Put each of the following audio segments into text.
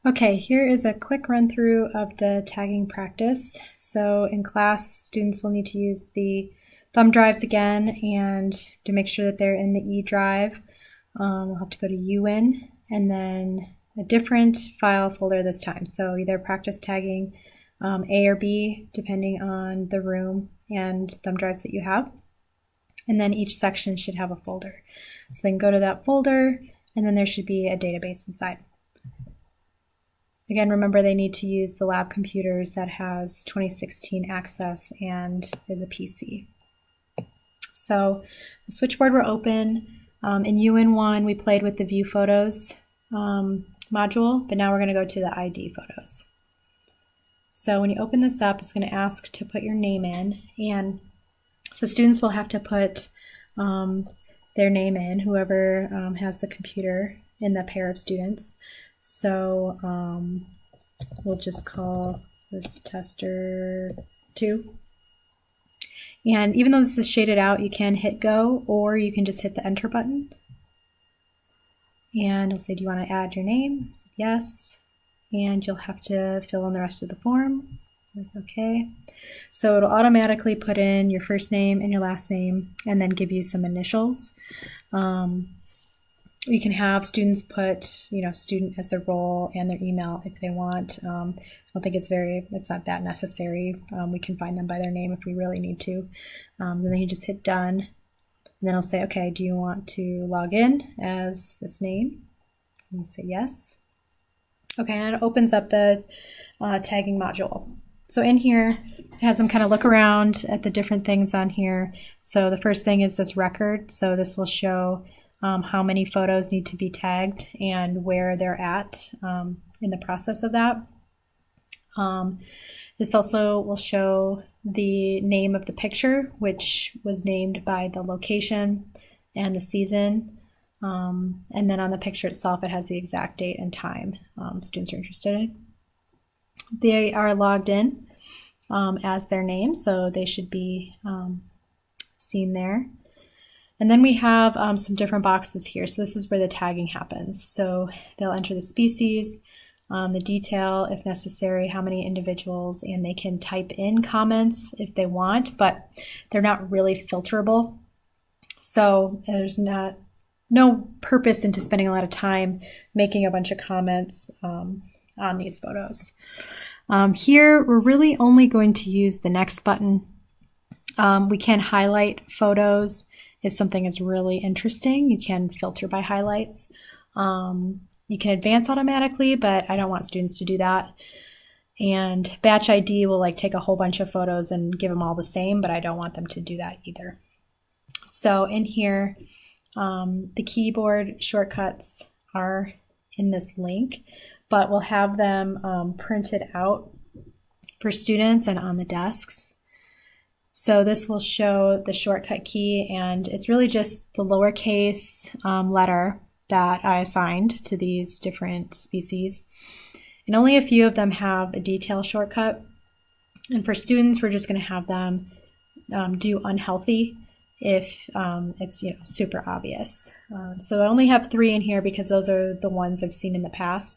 Okay, here is a quick run through of the tagging practice. So in class, students will need to use the thumb drives again, and to make sure that they're in the E drive, we'll have to go to UWIN and then a different file folder this time. So either practice tagging A or B, depending on the room and thumb drives that you have. And then each section should have a folder. So then go to that folder, and then there should be a database inside. Again, remember they need to use the lab computers that has 2016 access and is a PC. So the switchboard will open. In UWIN 1, we played with the view photos module, but now we're going to go to the ID photos. So when you open this up, it's going to ask to put your name in, and so students will have to put their name in, whoever has the computer in the pair of students. So we'll just call this tester 2. And even though this is shaded out, you can hit go, or you can just hit the enter button. And it'll say, do you want to add your name? So yes. And you'll have to fill in the rest of the form. Okay. So it'll automatically put in your first name and your last name, and then give you some initials. You can have students put, student as their role and their email if they want. I don't think it's not that necessary. We can find them by their name if we really need to. Then you just hit done, and then it'll say, okay, do you want to log in as this name? And you say yes. Okay, and it opens up the tagging module. So in here, it has them kind of look around at the different things on here. So the first thing is this record. So this will show how many photos need to be tagged and where they're at in the process of that. This also will show the name of the picture, which was named by the location and the season. And then on the picture itself, it has the exact date and time students are interested in. They are logged in as their name, so they should be seen there. And then we have some different boxes here. So this is where the tagging happens. So they'll enter the species, the detail if necessary, how many individuals, and they can type in comments if they want, but they're not really filterable. So there's no purpose into spending a lot of time making a bunch of comments on these photos. Here, we're really only going to use the next button. We can highlight photos. If something is really interesting, you can filter by highlights. You can advance automatically, but I don't want students to do that. And batch ID will take a whole bunch of photos and give them all the same, but I don't want them to do that either. So in here, the keyboard shortcuts are in this link, but we'll have them printed out for students and on the desks. So this will show the shortcut key, and it's really just the lowercase letter that I assigned to these different species. And only a few of them have a detail shortcut. And for students, we're just going to have them do unhealthy if it's super obvious. So I only have 3 in here because those are the ones I've seen in the past.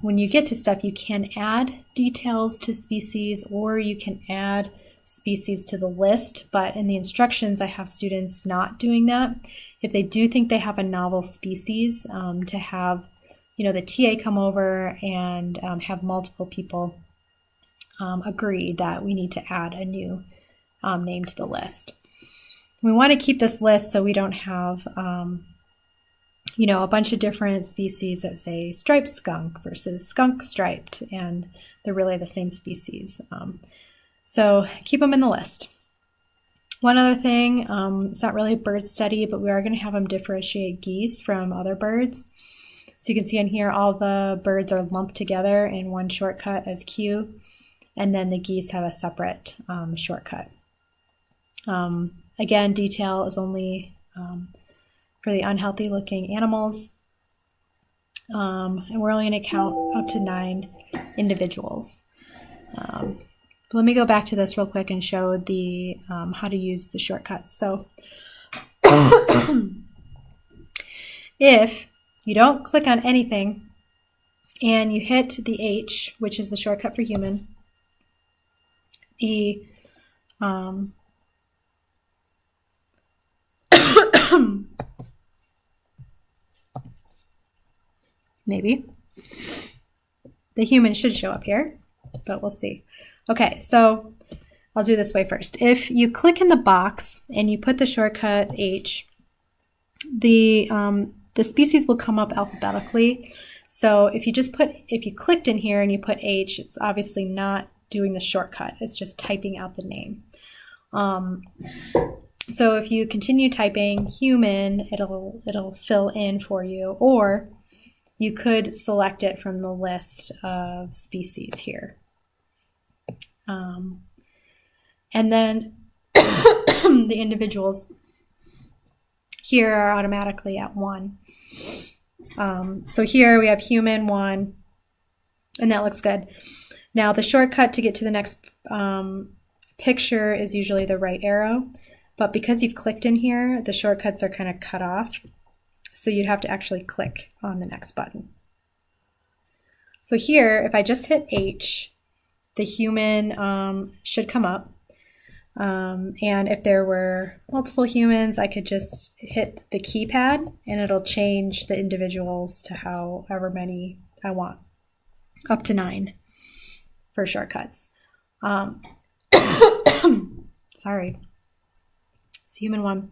When you get to stuff, you can add details to species, or you can add species to the list, but in the instructions I have students not doing that. If they do think they have a novel species, to have the TA come over and have multiple people agree that we need to add a new name to the list. We want to keep this list so we don't have a bunch of different species that say striped skunk versus skunk striped, and they're really the same species. So keep them in the list. One other thing, it's not really a bird study, but we are going to have them differentiate geese from other birds. So you can see in here all the birds are lumped together in one shortcut as Q, and then the geese have a separate shortcut. Again, detail is only for the unhealthy looking animals, and we're only going to count up to 9 individuals. Let me go back to this real quick and show the how to use the shortcuts. So if you don't click on anything and you hit the H, which is the shortcut for human. The maybe the human should show up here, but we'll see. Okay, so I'll do this way first. If you click in the box and you put the shortcut H, the species will come up alphabetically. So if you clicked in here and you put H, it's obviously not doing the shortcut. It's just typing out the name. So if you continue typing human, it'll fill in for you, or you could select it from the list of species here. And then the individuals here are automatically at 1. So here we have human 1, and that looks good. Now the shortcut to get to the next picture is usually the right arrow, but because you've clicked in here, the shortcuts are kind of cut off. So you'd have to actually click on the next button. So here, if I just hit H, the human should come up. And if there were multiple humans, I could just hit the keypad and it'll change the individuals to however many I want, up to 9 for shortcuts. Sorry. It's human 1.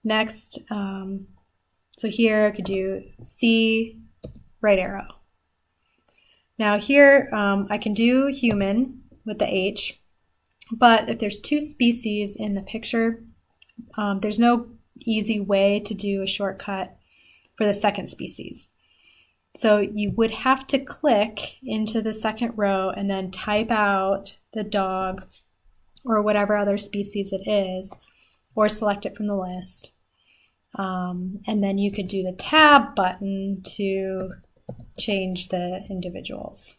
Next, so here I could do C, right arrow. Now here I can do human with the H, but if there's 2 species in the picture, there's no easy way to do a shortcut for the second species. So you would have to click into the second row and then type out the dog or whatever other species it is, or select it from the list. And then you could do the tab button to change the individuals.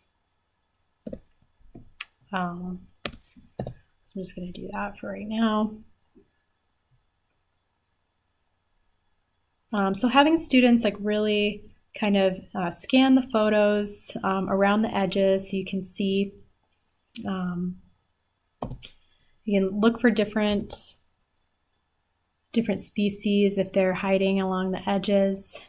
So I'm just going to do that for right now. So having students like really kind of scan the photos around the edges so you can see, you can look for different species if they're hiding along the edges.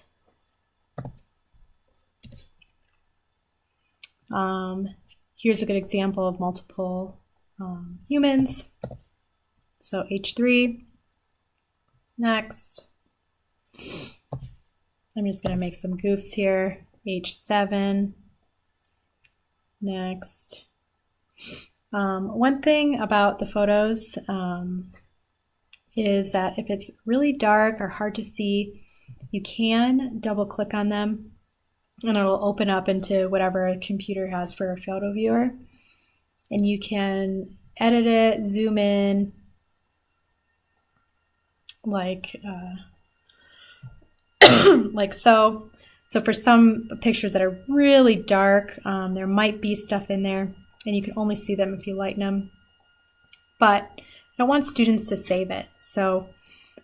Here's a good example of multiple humans. So H3. Next. I'm just going to make some goofs here. H7. Next. One thing about the photos is that if it's really dark or hard to see, you can double click on them and it'll open up into whatever a computer has for a photo viewer. And you can edit it, zoom in, like like so. So for some pictures that are really dark, there might be stuff in there and you can only see them if you lighten them. But I don't want students to save it. So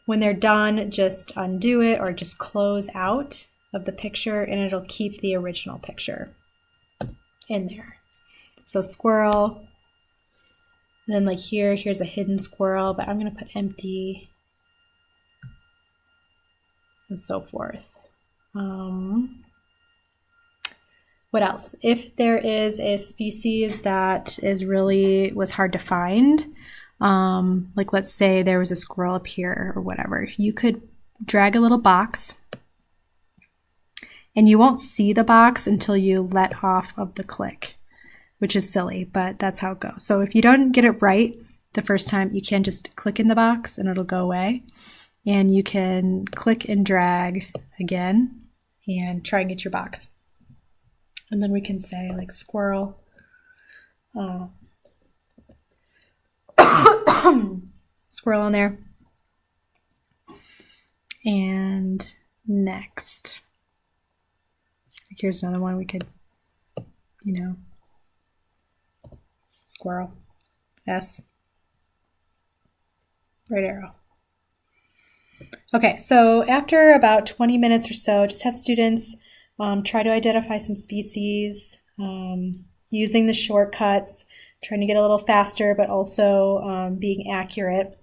when they're done, just undo it or just close out of the picture and it'll keep the original picture in there. So squirrel, and then like here's a hidden squirrel, but I'm going to put empty and so forth. What else? If there is a species that was hard to find, like let's say there was a squirrel up here or whatever, you could drag a little box and you won't see the box until you let off of the click, which is silly, but that's how it goes. So if you don't get it right the first time, you can just click in the box and it'll go away. And you can click and drag again and try and get your box. And then we can say like squirrel. Squirrel in there. And next. Here's another one we could, squirrel. S. Right arrow. Okay, so after about 20 minutes or so, just have students try to identify some species, using the shortcuts, trying to get a little faster, but also being accurate.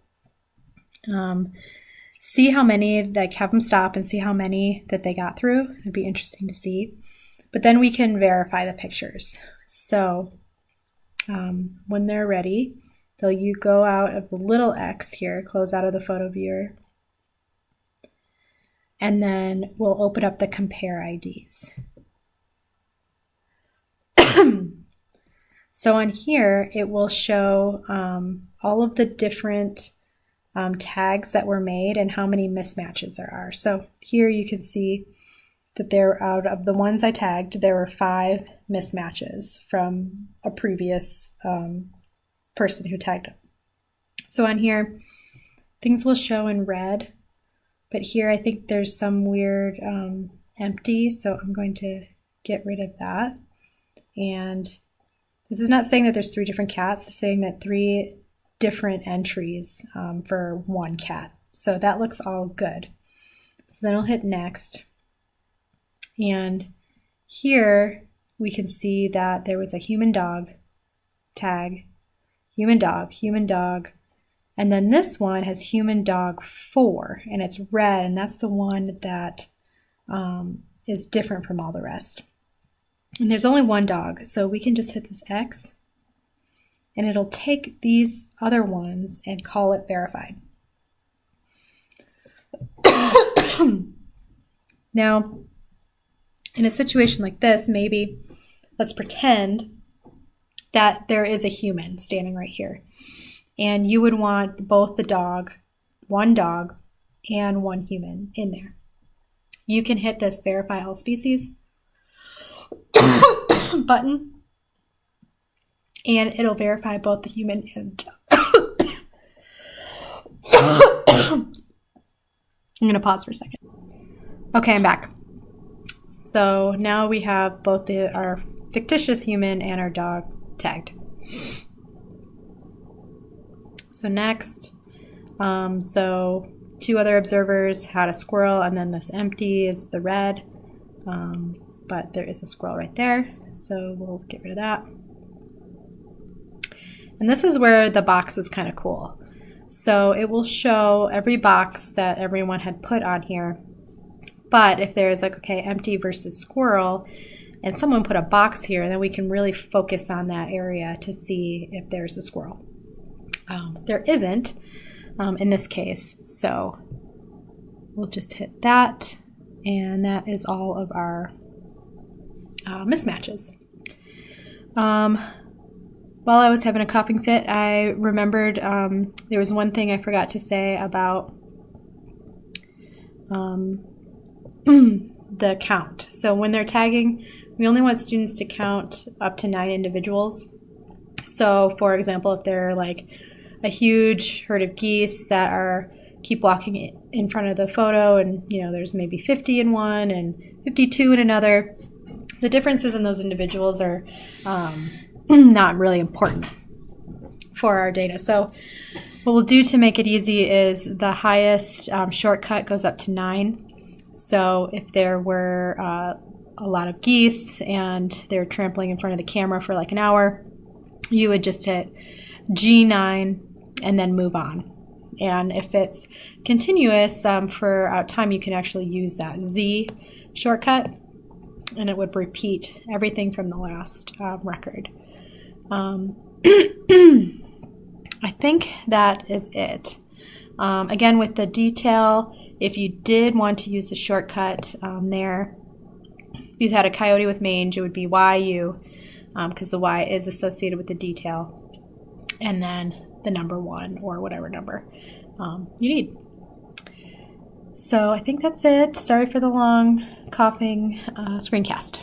See how many, like have them stop and see how many that they got through. It'd be interesting to see. But then we can verify the pictures. So when they're ready, you go out of the little X here, close out of the photo viewer, and then we'll open up the compare IDs. So on here, it will show all of the different tags that were made and how many mismatches there are. So here you can see that there, out of the ones I tagged, there were 5 mismatches from a previous person who tagged them. So on here, things will show in red, but here I think there's some weird empty, so I'm going to get rid of that. And this is not saying that there's 3 different cats, it's saying that 3 different entries for one cat. So that looks all good. So then I'll hit next. And here we can see that there was a human dog tag, human dog, and then this one has human dog 4, and it's red, and that's the one that is different from all the rest. And there's only one dog, so we can just hit this X, and it'll take these other ones and call it verified. Now, in a situation like this, maybe let's pretend that there is a human standing right here, and you would want both the dog, one dog, and one human in there. You can hit this verify all species button, and it'll verify both the human and dog. I'm going to pause for a second. Okay, I'm back. So now we have both our fictitious human and our dog tagged. So next, so 2 other observers had a squirrel, and then this empty is the red, but there is a squirrel right there, so we'll get rid of that. And this is where the box is kind of cool. So it will show every box that everyone had put on here. But if there's like, okay, empty versus squirrel, and someone put a box here, then we can really focus on that area to see if there's a squirrel. There isn't in this case, so we'll just hit that, and that is all of our mismatches. While I was having a coughing fit, I remembered there was one thing I forgot to say about the count. So when they're tagging, we only want students to count up to 9 individuals. So for example, if they're like a huge herd of geese that keep walking in front of the photo, and there's maybe 50 in one and 52 in another, the differences in those individuals are not really important for our data. So what we'll do to make it easy is the highest shortcut goes up to 9. So if there were a lot of geese and they're trampling in front of the camera for like an hour, you would just hit G9 and then move on. And if it's continuous for time, you can actually use that Z shortcut, and it would repeat everything from the last record. I think that is it. Again, with the detail, if you did want to use the shortcut there, if you had a coyote with mange, it would be YU, because the Y is associated with the detail, and then the number 1 or whatever number you need. So I think that's it. Sorry for the long coughing screencast.